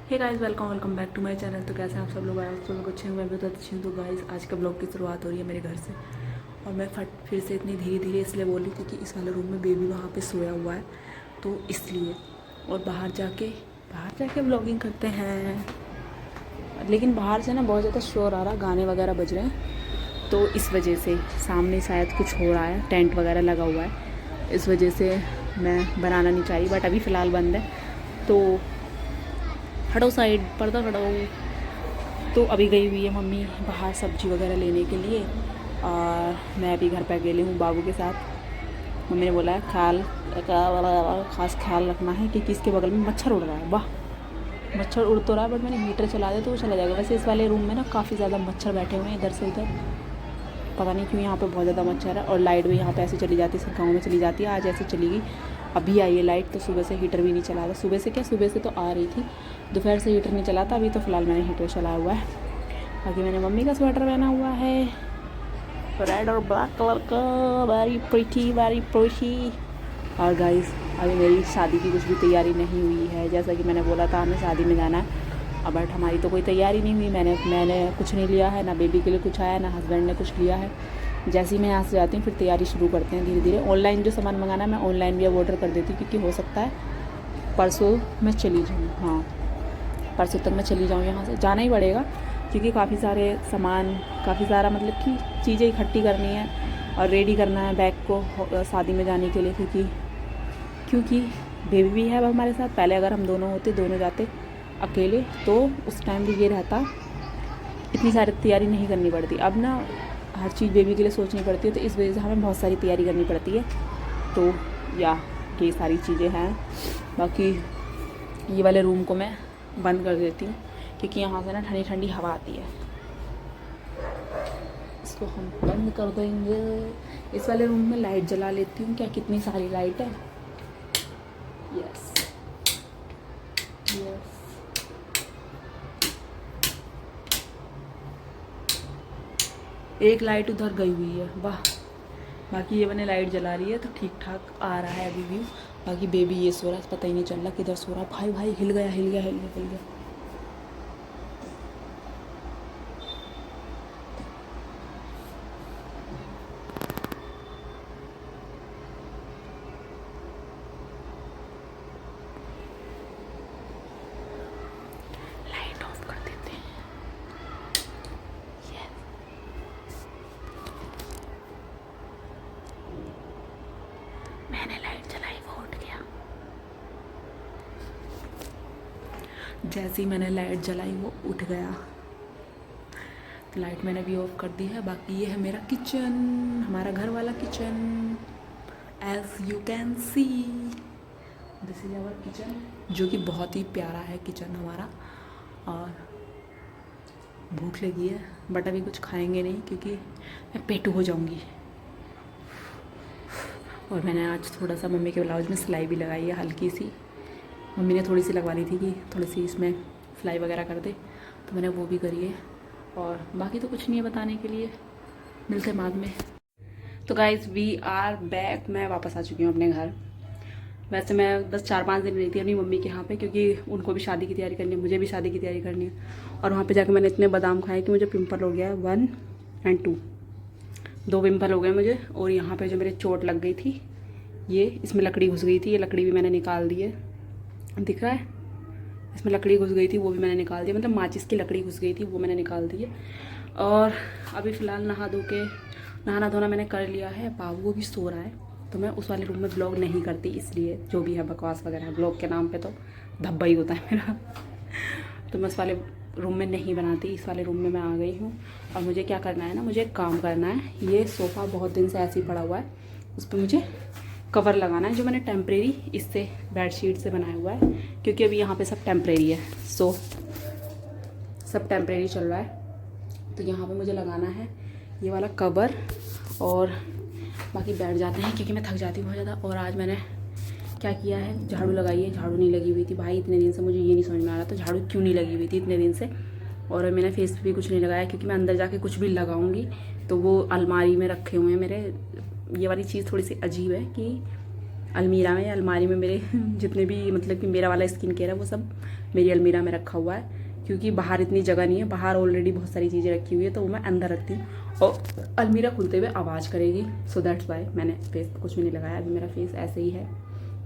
Hey guys, welcome welcome back to my channel. तो कैसे हैं आप सब लोग? आप सब लोग अच्छे हैं, मैं भी तो अच्छी हूँ। तो गाइस, आज का ब्लॉग की शुरुआत हो रही है मेरे घर से। और मैं फिर से इतनी धीरे धीरे इसलिए बोल रही थी कि इस वाले रूम में बेबी वहाँ पे सोया हुआ है, तो इसलिए। और बाहर जाके ब्लॉगिंग करते हैं, लेकिन बाहर से ना बहुत ज़्यादा शोर आ रहा, गाने वगैरह बज रहे हैं, तो इस वजह से सामने शायद कुछ हो रहा है, टेंट वगैरह लगा हुआ है, इस वजह से मैं बनाना नहीं चाह रही। बट अभी फ़िलहाल बंद है, तो हटो साइड, पर्दा हटाओ। तो अभी गई हुई है मम्मी बाहर सब्जी वगैरह लेने के लिए, और मैं अभी घर पर अकेले हूँ बाबू के साथ। मम्मी ने बोला है खास ख्याल रखना है क्योंकि इसके बगल में मच्छर उड़ रहा है। वाह, मच्छर उड़ तो रहा है, बट मैंने हीटर चला दिया तो वो चला जाएगा। वैसे इस वाले रूम में ना काफ़ी ज़्यादा मच्छर बैठे हुए हैं इधर से उधर, पता नहीं क्यों यहाँ पे बहुत ज़्यादा मच्छर है। और लाइट भी यहाँ पे ऐसे चली जाती है, सब गाँव में चली जाती है, आज ऐसे चली गई। अभी आई है लाइट, तो सुबह से हीटर भी नहीं चला था। सुबह से क्या, सुबह से तो आ रही थी, दोपहर से हीटर नहीं चला था। अभी तो फ़िलहाल मैंने हीटर चलाया हुआ है। बाकी मैंने मम्मी का स्वेटर पहना हुआ है, रेड और ब्लैक कलर का, वेरी प्रिटी वेरी प्रिटी। और गाइस, अभी मेरी शादी की कुछ भी तैयारी नहीं हुई है। जैसा कि मैंने बोला था हमें शादी में जाना है, बट हमारी तो कोई तैयारी नहीं हुई। मैंने कुछ नहीं लिया है, ना बेबी के लिए कुछ आया, ना हस्बैंड ने कुछ लिया है। जैसे ही मैं यहाँ से जाती हूँ फिर तैयारी शुरू करते हैं धीरे धीरे। ऑनलाइन जो सामान मंगाना है मैं ऑनलाइन भी अब ऑर्डर कर देती हूँ, क्योंकि हो सकता है परसों मैं चली जाऊँ। हाँ, परसों तक मैं चली जाऊँ, यहाँ से जाना ही पड़ेगा, क्योंकि काफ़ी सारे सामान, काफ़ी सारा मतलब कि चीज़ें इकट्ठी करनी है और रेडी करना है बैग को शादी में जाने के लिए। क्योंकि बेबी भी है अब हमारे साथ। पहले अगर हम दोनों होते, दोनों जाते अकेले, तो उस टाइम भी ये रहता, इतनी सारी तैयारी नहीं करनी पड़ती। अब ना हर चीज़ बेबी के लिए सोचनी पड़ती है, तो इस वजह से हमें बहुत सारी तैयारी करनी पड़ती है। तो या ये सारी चीज़ें हैं। बाकी ये वाले रूम को मैं बंद कर देती हूँ, क्योंकि यहाँ से ना ठंडी ठंडी हवा आती है। इसको हम बंद कर देंगे। इस वाले रूम में लाइट जला लेती हूँ। क्या कितनी सारी लाइट है। यस यस, एक लाइट उधर गई हुई है, वाह। बाकी ये मैंने लाइट जला रही है, तो ठीक ठाक आ रहा है अभी व्यू। बाकी बेबी ये सो रहा है, पता ही नहीं चल रहा किधर सो रहा है। भाई भाई, हिल गया हिल गया हिल गया हिल गया। लाइट ऑफ कर देते हैं। Yes. मैंने लाइट जलाई, वो उठ गया। जैसे ही मैंने लाइट जलाई वो उठ गया। लाइट मैंने भी ऑफ कर दी है। बाकी ये है मेरा किचन, हमारा घर वाला kitchen, as you can see this is our kitchen, जो कि बहुत ही प्यारा है किचन हमारा। और भूख लगी है, बट अभी कुछ खाएंगे नहीं, क्योंकि मैं पेटू हो जाऊंगी। और मैंने आज थोड़ा सा मम्मी के ब्लाउज में सिलाई भी लगाई है, हल्की सी। मम्मी ने थोड़ी सी लगवा ली थी कि थोड़ी सी इसमें सिलाई वगैरह कर दे, तो मैंने वो भी करी है। और बाकी तो कुछ नहीं है बताने के लिए, मिलते हैं बाद में। तो गाइज, वी आर बैक। मैं वापस आ चुकी हूँ अपने घर। वैसे मैं बस 4-5 दिन रही थी अपनी मम्मी के यहाँ पे, क्योंकि उनको भी शादी की तैयारी करनी है, मुझे भी शादी की तैयारी करनी है। और वहाँ पे जाकर मैंने इतने बादाम खाए कि मुझे पिंपल हो गया है 1 और 2, 2 पिंपल हो गए मुझे। और यहाँ पे जो मेरे चोट लग गई थी, ये इसमें लकड़ी घुस गई थी, ये लकड़ी भी मैंने निकाल दी है, दिख रहा है, इसमें लकड़ी घुस गई थी, वो भी मैंने निकाल दी। मतलब माचिस की लकड़ी घुस गई थी, वो मैंने निकाल दी है। और अभी फ़िलहाल नहाना धोना मैंने कर लिया है। बाबू भी सो रहा है, तो मैं उस वाले रूम में ब्लॉग नहीं करती, इसलिए जो भी है बकवास वगैरह ब्लॉग के नाम पे तो धब्बा ही होता है मेरा। तो मैं उस वाले रूम में नहीं बनाती, इस वाले रूम में मैं आ गई हूँ। और मुझे क्या करना है ना, मुझे एक काम करना है। ये सोफ़ा बहुत दिन से ऐसे ही पड़ा हुआ है, उस पर मुझे कवर लगाना है, जो मैंने टेम्परेरी इससे बेडशीट से बनाया हुआ है, क्योंकि अभी यहाँ पे सब टेम्परेरी है। सब टेम्परेरी चल रहा है, तो यहाँ पे मुझे लगाना है ये वाला कवर। और बाकी बैठ जाते हैं, क्योंकि मैं थक जाती हूँ बहुत ज़्यादा। और आज मैंने क्या किया है, झाड़ू लगाई है, झाड़ू नहीं लगी हुई थी भाई इतने दिन से। मुझे ये नहीं समझ में आ रहा था झाड़ू क्यों नहीं लगी हुई थी इतने दिन से। और मैंने फेस पे भी कुछ नहीं लगाया, क्योंकि मैं अंदर जाके कुछ भी लगाऊंगी तो वो अलमारी में रखे हुए हैं मेरे। ये वाली चीज़ थोड़ी सी अजीब है कि अलमीरा में, अलमारी में मेरे जितने भी मतलब कि मेरा वाला स्किन केयर है वो सब मेरी अलमीरा में रखा हुआ है, क्योंकि बाहर इतनी जगह नहीं है। बाहर ऑलरेडी बहुत सारी चीज़ें रखी हुई है, तो वो मैं अंदर रखती हूँ और अलमीरा खुलते हुए आवाज़ करेगी। सो दैट्स वाई मैंने फेस कुछ भी नहीं लगाया। अभी मेरा फेस ऐसे ही है,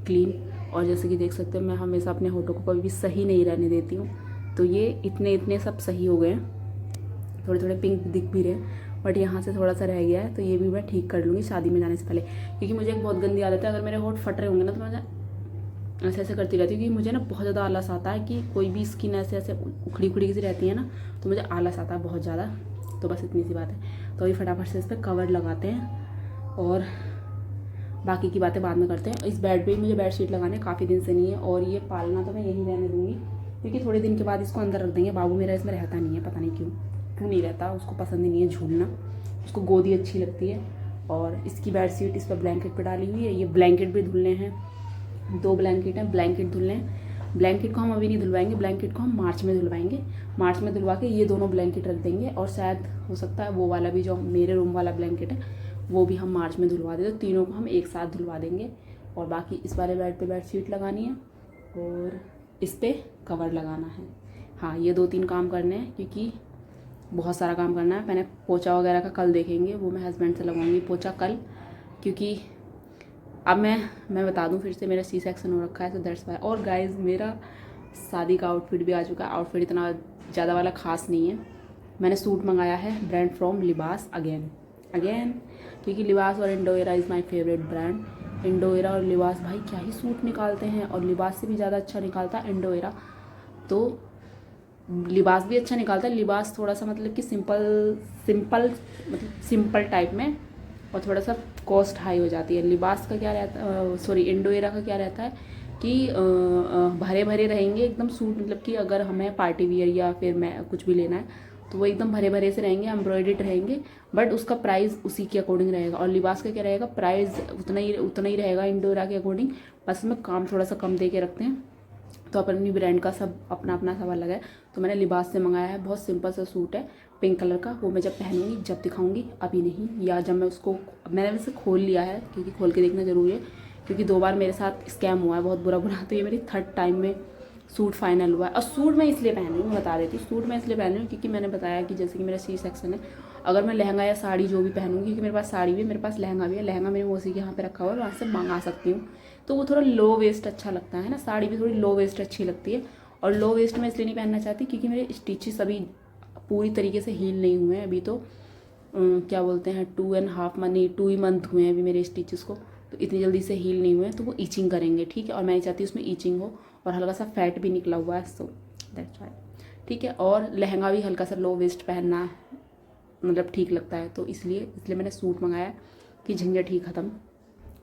क्लीन। और जैसे कि देख सकते हो, मैं हमेशा अपने होठों को कभी भी सही नहीं रहने देती हूँ। तो ये इतने सब सही हो गए हैं, थोड़े थोड़े पिंक दिख भी रहे हैं, बट यहाँ से थोड़ा सा रह गया है, तो ये भी मैं ठीक कर लूँगी शादी में जाने से पहले। क्योंकि मुझे एक बहुत गंदी आदत है, अगर मेरे होठ फट रहे होंगे ना तो मैं ऐसे ऐसे करती रहती हूँ, क्योंकि मुझे ना बहुत ज़्यादा आलस आता है कि कोई भी स्किन ऐसे ऐसे उखड़ी उखड़ी सी रहती है ना, तो मुझे आलस आता है बहुत ज़्यादा। तो बस इतनी सी बात है। तो अभी फटाफट से इस पर कवर लगाते हैं और बाकी की बातें बाद में करते हैं। इस बेड पे ही मुझे बेडशीट लगाने काफ़ी दिन से नहीं है, और ये पालना तो मैं यहीं रहने दूँगी, क्योंकि थोड़े दिन के बाद इसको अंदर रख देंगे। बाबू मेरा इसमें रहता नहीं है, पता नहीं क्यों नहीं रहता, उसको पसंद ही नहीं है झूलना, उसको गोदी अच्छी लगती है। और इसकी बेडशीट इस पर ब्लैंकेट पर डाली हुई है। ये ब्लैंकेट भी धुलने हैं, 2 ब्लैंकेट हैं, ब्लैंकेट धुलने हैं। ब्लैंकेट को हम अभी नहीं धुलवाएंगे, ब्लैंकेट को हम मार्च में धुलवाएंगे। मार्च में धुलवा के ये दोनों ब्लैंकेट रख देंगे, और शायद हो सकता है वो वाला भी जो मेरे रूम वाला ब्लैंकेट है वो भी हम मार्च में धुलवा दें। तो तीनों को हम एक साथ धुलवा देंगे। और बाकी इस वाले बेड पे बेडशीट लगानी है और इस पर कवर लगाना है। हाँ, ये 2-3 काम करने हैं, क्योंकि बहुत सारा काम करना है। मैंने पोछा वगैरह का कल देखेंगे, वो मैं हस्बैंड से लगवाऊंगी पोछा कल, क्योंकि अब मैं बता दूं फिर से, मेरा सी सेक्शन हो रखा है, तो दैट्स वाई। और गाइस, मेरा शादी का आउटफिट भी आ चुका है। आउटफिट इतना ज़्यादा वाला ख़ास नहीं है। मैंने सूट मंगाया है ब्रांड फ्रॉम लिबास अगेन, क्योंकि लिबास और इंडोएरा इज़ माय फेवरेट ब्रांड। इंडोएरा और लिबास भाई क्या ही सूट निकालते हैं, और लिबास से भी ज़्यादा अच्छा निकालता है इंडोएरा। तो लिबास भी अच्छा निकालता है। लिबास थोड़ा सा मतलब कि सिंपल टाइप में, और थोड़ा सा कॉस्ट हाई हो जाती है। लिबास का क्या रहता है, सॉरी इंडोएरा का क्या रहता है कि भरे भरे रहेंगे एकदम सूट, मतलब कि अगर हमें पार्टी वियर या फिर मैं कुछ भी लेना है तो वो एकदम भरे भरे से रहेंगे, एम्ब्रॉयडेड रहेंगे, बट उसका प्राइस उसी के अकॉर्डिंग रहेगा। और लिबास का क्या रहेगा, प्राइस उतना ही रहेगा इंडोएरा के अकॉर्डिंग, बस में काम थोड़ा सा कम दे के रखते हैं। तो अपनी ब्रांड का सब अपना अपना सब अलग है। तो मैंने लिबास से मंगाया है, बहुत सिंपल सा सूट है पिंक कलर का। वो मैं जब पहनूंगी जब दिखाऊंगी, अभी नहीं, या जब मैं उसको, मैंने वैसे खोल लिया है क्योंकि खोल के देखना ज़रूरी है, क्योंकि 2 बार मेरे साथ स्कैम हुआ है बहुत बुरा। तो ये मेरी 3rd टाइम में सूट फाइनल हुआ है। और सूट मैं इसलिए पहन रही हूँ, मैं बता देती हूँ, सूट मैं इसलिए पहन रही हूँ क्योंकि मैंने बताया कि जैसे कि मेरा सी सेक्शन है, अगर मैं लहंगा या साड़ी जो भी पहनूंगी, क्योंकि मेरे पास साड़ी भी है, मेरे पास लहंगा भी है, लहंगा मेरे मौसी के यहाँ पे रखा हुआ है, वहाँ से मंगा सकती हूँ। तो वो थोड़ा लो वेस्ट अच्छा लगता है ना, साड़ी भी थोड़ी लो वेस्ट अच्छी लगती है। और लो वेस्ट मैं इसलिए नहीं पहनना चाहती क्योंकि मेरे स्टिचेस अभी पूरी तरीके से हील नहीं हुए हैं। अभी तो क्या बोलते हैं 2 ही मंथ हुए हैं अभी मेरे स्टिचेस को, तो इतनी जल्दी से हील नहीं हुए हैं, तो वो ईचिंग करेंगे, ठीक है। और मैं नहीं चाहती उसमें ईचिंग हो, और हल्का सा फैट भी निकला हुआ है, सो दैट्स वाई, ठीक है। और लहंगा भी हल्का सा लो वेस्ट पहनना मतलब ठीक लगता है, तो इसलिए मैंने सूट मंगाया कि झंझट ही ख़त्म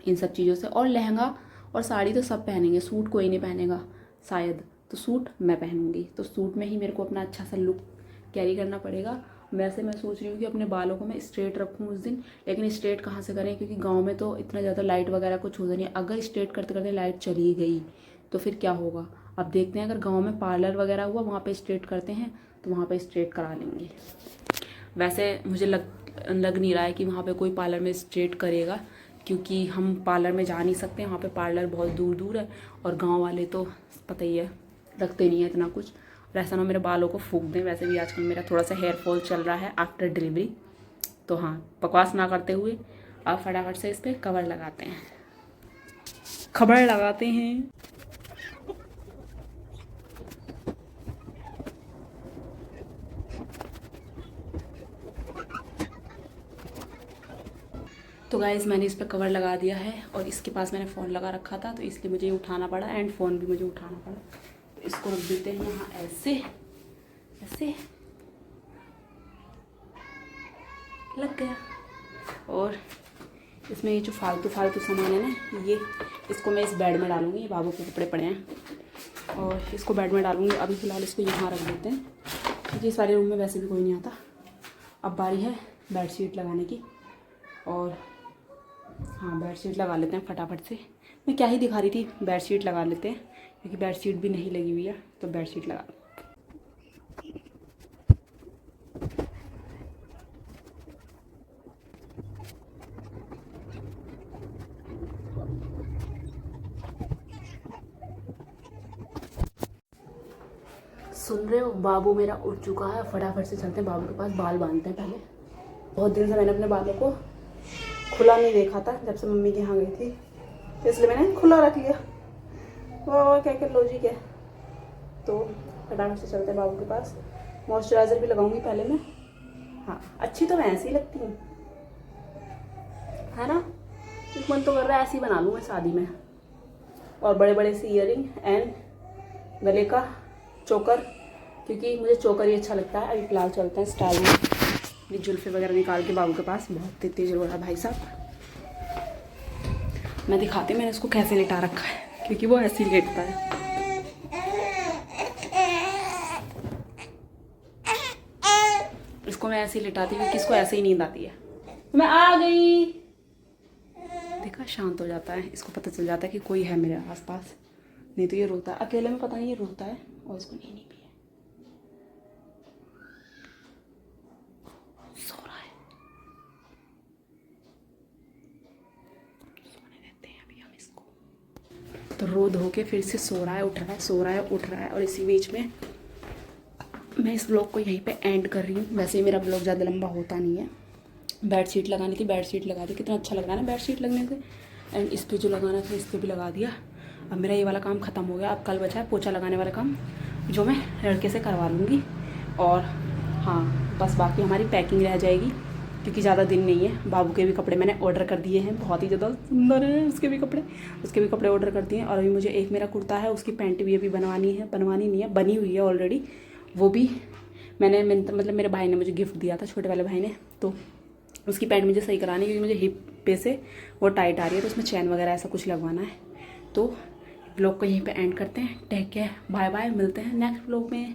इन सब चीज़ों से। और लहंगा और साड़ी तो सब पहनेंगे, सूट कोई नहीं पहनेगा शायद, तो सूट मैं पहनूंगी। तो सूट में ही मेरे को अपना अच्छा सा लुक कैरी करना पड़ेगा। वैसे मैं सोच रही हूँ कि अपने बालों को मैं स्ट्रेट रखूँ उस दिन, लेकिन स्ट्रेट कहाँ से करें, क्योंकि गांव में तो इतना ज़्यादा लाइट वगैरह कुछ होता नहीं है। अगर स्ट्रेट करते करते लाइट चली गई तो फिर क्या होगा, अब देखते हैं। अगर गाँव में पार्लर वगैरह हुआ, वहाँ पर स्ट्रेट करते हैं तो वहाँ पर स्ट्रेट करा लेंगे। वैसे मुझे लग नहीं रहा है कि वहाँ पे कोई पार्लर में स्ट्रेट करेगा, क्योंकि हम पार्लर में जा नहीं सकते, वहाँ पे पार्लर बहुत दूर दूर है, और गांव वाले तो पता ही है रखते नहीं है इतना कुछ। और ऐसा ना मेरे बालों को फूंक दें। वैसे भी आजकल मेरा थोड़ा सा हेयर फॉल चल रहा है आफ्टर डिलीवरी। तो हाँ, बकवास ना करते हुए अब फटाफट से इस पर कवर लगाते हैं, खबर लगाते हैं। तो गाइज़, मैंने इस पर कवर लगा दिया है, और इसके पास मैंने फ़ोन लगा रखा था, तो इसलिए मुझे उठाना पड़ा, एंड फ़ोन भी मुझे उठाना पड़ा। तो इसको रख देते हैं यहाँ, ऐसे ऐसे लग गया। और इसमें ये जो फालतू सामान है ना, ये इसको मैं इस बेड में डालूंगी। ये बाबू के कपड़े पड़े हैं और इसको बेड में डालूंगी। अभी फ़िलहाल इसको यहाँ रख देते हैं, क्योंकि इस वाले रूम में वैसे भी कोई नहीं आता। अब बारी है बेडशीट लगाने की, और हाँ, बेडशीट लगा लेते हैं फटाफट से। मैं क्या ही दिखा रही थी, बेडशीट लगा लेते हैं, क्योंकि बेडशीट भी नहीं लगी हुई है, तो बेडशीट लगा। सुन रहे हो, बाबू मेरा उठ चुका है। फटाफट से चलते हैं बाबू के पास, बाल बांधते हैं पहले। बहुत दिन से मैंने अपने बालों को खुला नहीं देखा था, जब से मम्मी के यहाँ गई थी, तो इसलिए मैंने खुला रख लिया। वाह क्या क्या लॉजिक है। तो फटाफट से चलते हैं बाबू के पास। मॉइस्चराइज़र भी लगाऊंगी पहले मैं। हाँ अच्छी तो मैं ऐसी ही लगती हूँ, है ना। एक मन तो कर रहा है ऐसी बना लूँ मैं शादी में, और बड़े बड़े से ईयरिंग एंड गले का चोकर, क्योंकि मुझे चोकर ही अच्छा लगता है। अभी फिलहाल चलते हैं स्टाइल में। ये जुल्फे वगैरह निकाल के बाबू के पास। बहुत तेज रो रहा है भाई साहब। मैं दिखाती हूँ मैंने इसको कैसे लेटा रखा है, क्योंकि वो ऐसे ही लेटता है। इसको मैं ऐसे ही लेटाती हूँ क्योंकि इसको ऐसे ही नींद आती है। मैं आ गई, देखा शांत हो जाता है। इसको पता चल जाता है कि कोई है मेरे आसपास, नहीं तो ये रोता है अकेले में। पता नहीं ये रोता है, और इसको नींद भी है। सो रहा है, सोने देते हैं अभी हम इसको। तो रो धो के फिर से सो रहा है, उठ रहा है, सो रहा है, उठ रहा है। और इसी बीच में मैं इस ब्लॉग को यहीं पे एंड कर रही हूँ। वैसे ही मेरा ब्लॉग ज़्यादा लंबा होता नहीं है। बेड शीट लगानी थी, बेड शीट लगा दी। कितना अच्छा लग रहा है ना बेड शीट लगने से। एंड इस पर जो लगाना था इस पर भी लगा दिया। अब मेरा ये वाला काम ख़त्म हो गया। अब कल बचा है पोछा लगाने वाला काम, जो मैं लड़के से करवा लूँगी। और हाँ बस बाकी हमारी पैकिंग रह जाएगी, क्योंकि ज़्यादा दिन नहीं है। बाबू के भी कपड़े मैंने ऑर्डर कर दिए हैं, बहुत ही ज़्यादा सुंदर है उसके भी कपड़े ऑर्डर कर दिए हैं। और अभी मुझे एक मेरा कुर्ता है, उसकी पैंट भी अभी बनवानी नहीं है, बनी हुई है ऑलरेडी। वो भी मैंने मतलब मेरे भाई ने मुझे गिफ्ट दिया था, छोटे वाले भाई ने। तो उसकी पैंट मुझे सही करानी है, क्योंकि मुझे हिप पे से वो टाइट आ रही है, तो उसमें चैन वगैरह ऐसा कुछ लगवाना है। तो ब्लॉग को यहीं पे एंड करते हैं। टेक केयर, बाय बाय, मिलते हैं नेक्स्ट ब्लॉग में।